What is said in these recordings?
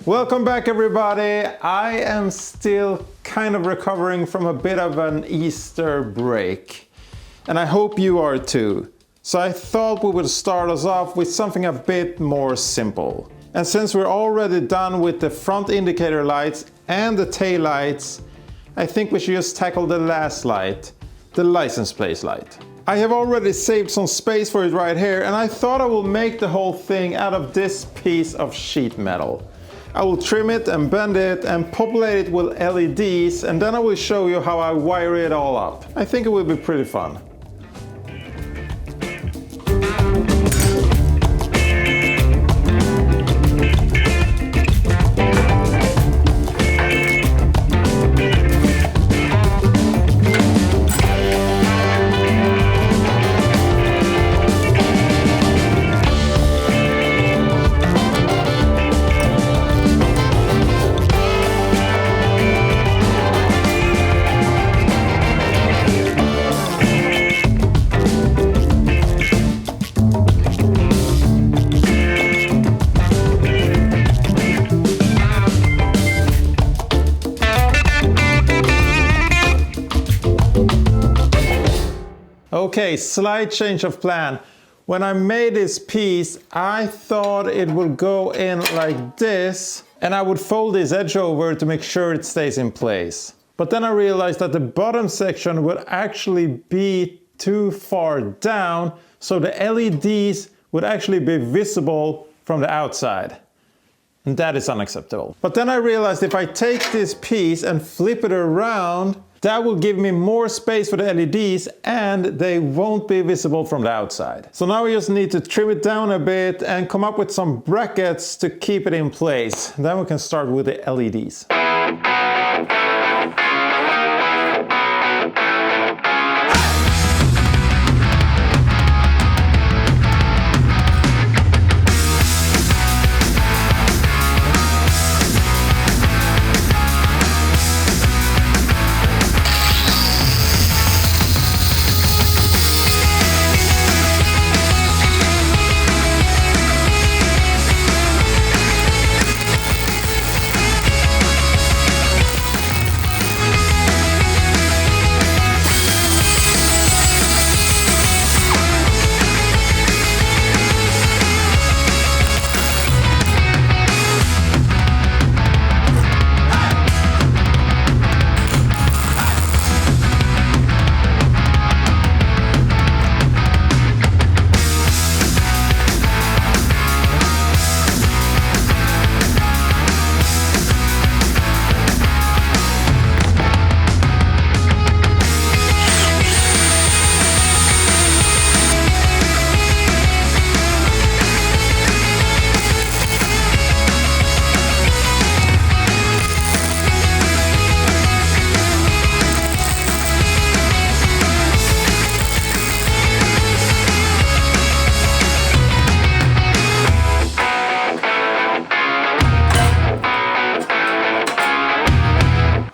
Welcome back everybody. I am still kind of recovering from a bit of an Easter break. And I hope you are too. So I thought we would start us off with something a bit more simple. And since we're already done with the front indicator lights and the tail lights, I think we should just tackle the last light, the license plate light. I have already saved some space for it right here, and I thought I will make the whole thing out of this piece of sheet metal. I will trim it and bend it and populate it with LEDs, and then I will show you how I wire it all up. I think it will be pretty fun. Okay, slight change of plan. When I made this piece, I thought it would go in like this, and I would fold this edge over to make sure it stays in place. But then I realized that the bottom section would actually be too far down, so the LEDs would actually be visible from the outside. And that is unacceptable. But then I realized if I take this piece and flip it around, that will give me more space for the LEDs and they won't be visible from the outside. So now we just need to trim it down a bit and come up with some brackets to keep it in place. Then we can start with the LEDs.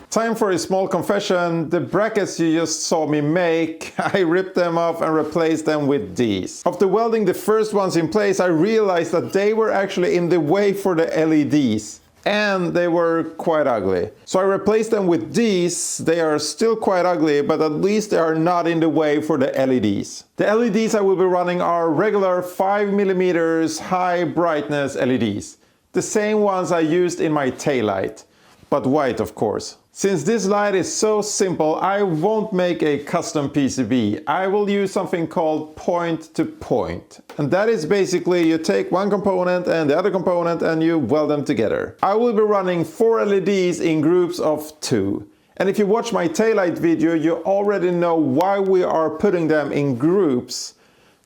Time for a small confession. The brackets you just saw me make, I ripped them off and replaced them with these. After welding the first ones in place, I realized that they were actually in the way for the LEDs. And they were quite ugly. So I replaced them with these. They are still quite ugly, but at least they are not in the way for the LEDs. The LEDs I will be running are regular 5mm high brightness LEDs. The same ones I used in my taillight, but white of course. Since this light is so simple, I won't make a custom PCB. I will use something called point-to-point. And that is basically you take one component and the other component and you weld them together. I will be running 4 LEDs in groups of 2. And if you watch my taillight video, you already know why we are putting them in groups.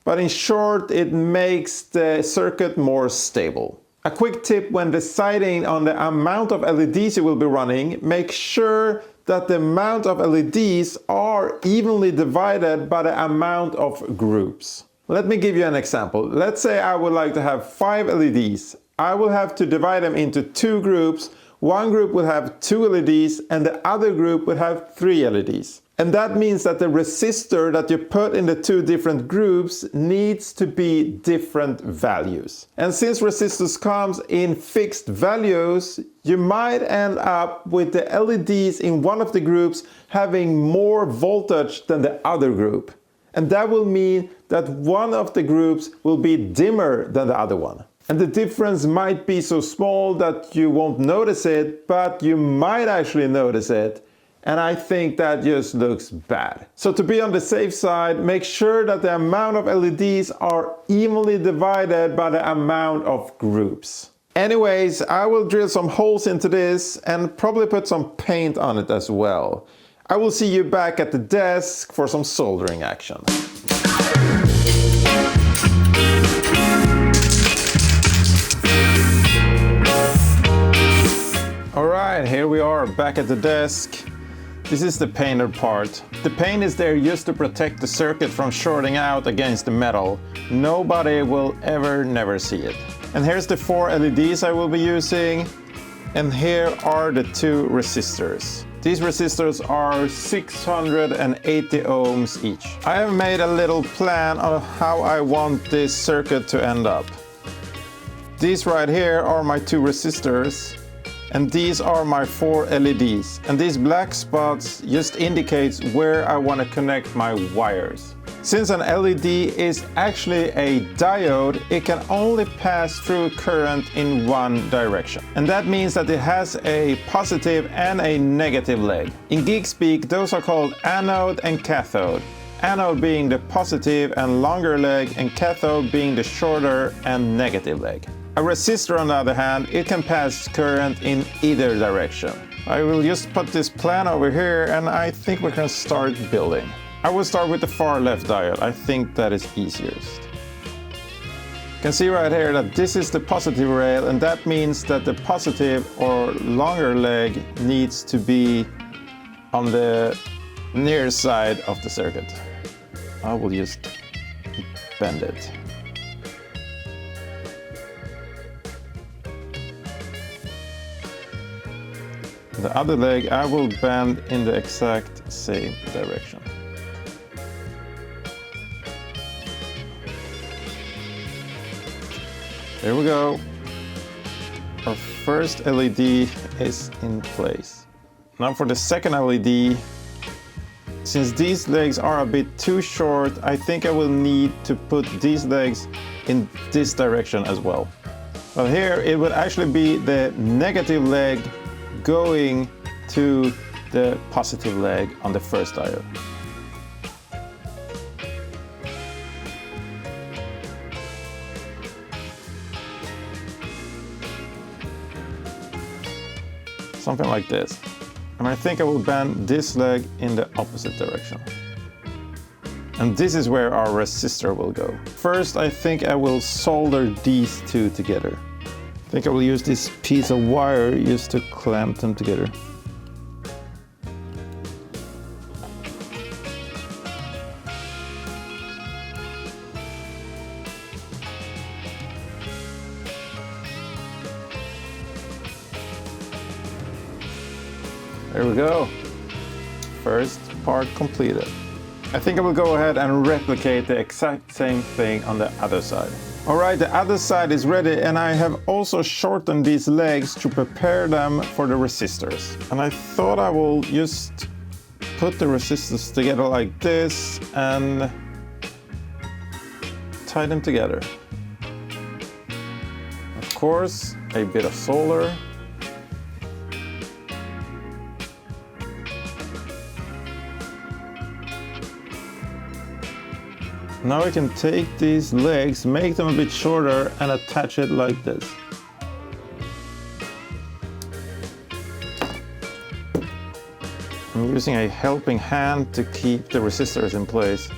But in short, it makes the circuit more stable. A quick tip when deciding on the amount of LEDs you will be running, make sure that the amount of LEDs are evenly divided by the amount of groups. Let me give you an example. Let's say I would like to have 5 LEDs. I will have to divide them into 2 groups. One group will have 2 LEDs and the other group will have 3 LEDs. And that means that the resistor that you put in the two different groups needs to be different values. And since resistors comes in fixed values, you might end up with the LEDs in one of the groups having more voltage than the other group. And that will mean that one of the groups will be dimmer than the other one. And the difference might be so small that you won't notice it, but you might actually notice it. And I think that just looks bad. So to be on the safe side, make sure that the amount of LEDs are evenly divided by the amount of groups. Anyways, I will drill some holes into this and probably put some paint on it as well. I will see you back at the desk for some soldering action. Alright, here we are back at the desk. This is the painted part. The paint is there just to protect the circuit from shorting out against the metal. Nobody will never see it. And here's the 4 LEDs I will be using. And here are the 2 resistors. These resistors are 680 ohms each. I have made a little plan on how I want this circuit to end up. These right here are my 2 resistors. And these are my 4 LEDs. And these black spots just indicates where I want to connect my wires. Since an LED is actually a diode, it can only pass through current in one direction. And that means that it has a positive and a negative leg. In geek speak, those are called anode and cathode. Anode being the positive and longer leg, and cathode being the shorter and negative leg. A resistor, on the other hand, it can pass current in either direction. I will just put this plan over here and I think we can start building. I will start with the far left diode. I think that is easiest. You can see right here that this is the positive rail, and that means that the positive or longer leg needs to be on the near side of the circuit. I will just bend it. The other leg I will bend in the exact same direction. There we go. Our first LED is in place. Now for the second LED, since these legs are a bit too short, I think I will need to put these legs in this direction as well. Well, here it would actually be the negative leg going to the positive leg on the first diode. Something like this. And I think I will bend this leg in the opposite direction. And this is where our resistor will go. First, I think I will solder these two together. I think I will use this piece of wire just to clamp them together. There we go. First part completed. I think I will go ahead and replicate the exact same thing on the other side. Alright, the other side is ready, and I have also shortened these legs to prepare them for the resistors. And I thought I will just put the resistors together like this and tie them together. Of course, a bit of solder. Now we can take these legs, make them a bit shorter and attach it like this. I'm using a helping hand to keep the resistors in place.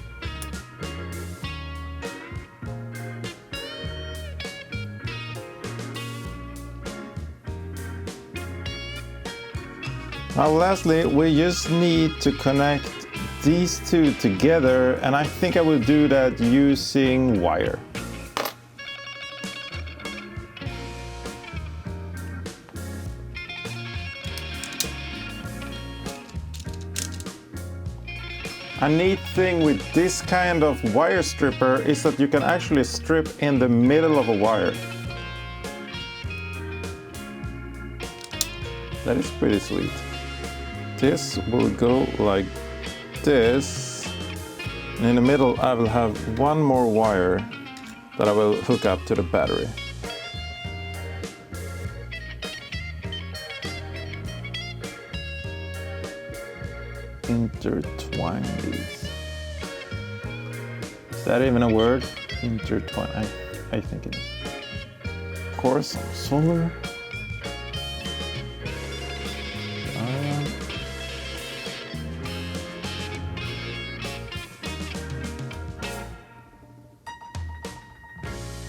Now lastly, we just need to connect these two together, and I think I will do that using wire. A neat thing with this kind of wire stripper is that you can actually strip in the middle of a wire. That is pretty sweet. This will go like this. And in the middle I will have one more wire that I will hook up to the battery. Intertwine these. Is that even a word? Intertwine. I think it is. Of course, solder.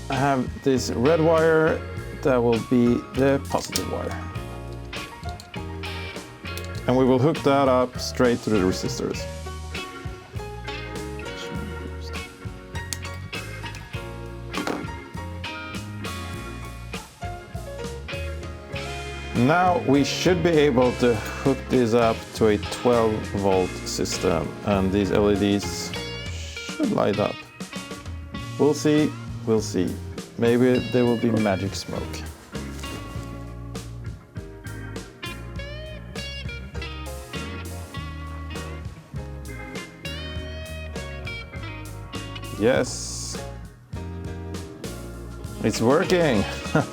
I have this red wire that will be the positive wire. And we will hook that up straight to the resistors. Now we should be able to hook this up to a 12-volt system, and these LEDs should light up. We'll see, we'll see. Maybe there will be magic smoke. Yes, it's working. Oh,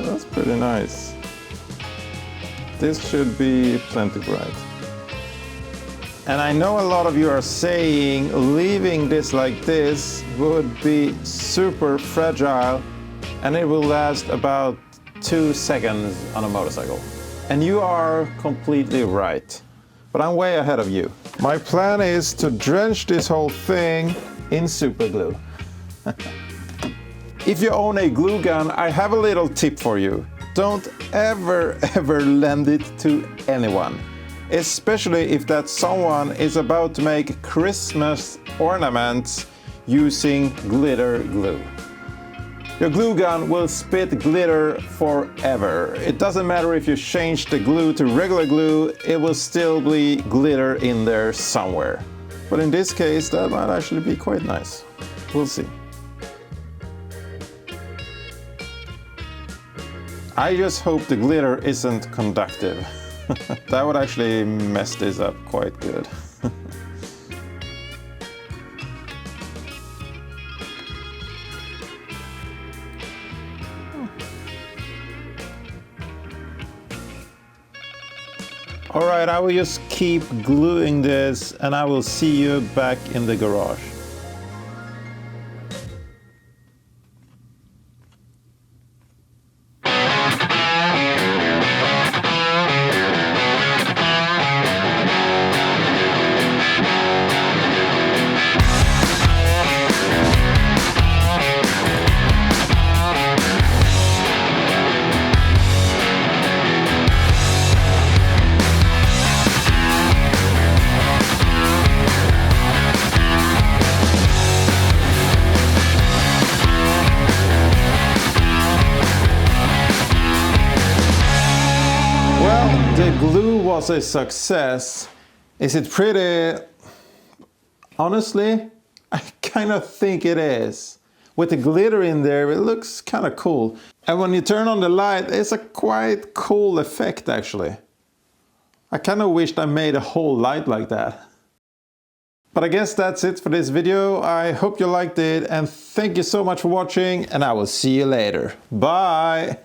that's pretty nice. This should be plenty bright. And I know a lot of you are saying leaving this like this would be super fragile and it will last about 2 seconds on a motorcycle. And you are completely right. But I'm way ahead of you. My plan is to drench this whole thing in super glue. If you own a glue gun, I have a little tip for you. Don't ever lend it to anyone. Especially if that someone is about to make Christmas ornaments using glitter glue. Your glue gun will spit glitter forever. It doesn't matter if you change the glue to regular glue, it will still be glitter in there somewhere. But in this case, that might actually be quite nice. We'll see. I just hope the glitter isn't conductive. That would actually mess this up quite good. All right, I will just keep gluing this and I will see you back in the garage. The glue was a success. Is it pretty? Honestly, I kind of think it is. With the glitter in there, it looks kind of cool. And when you turn on the light, it's a quite cool effect actually. I kind of wished I made a whole light like that. But I guess that's it for this video. I hope you liked it and thank you so much for watching and I will see you later. Bye!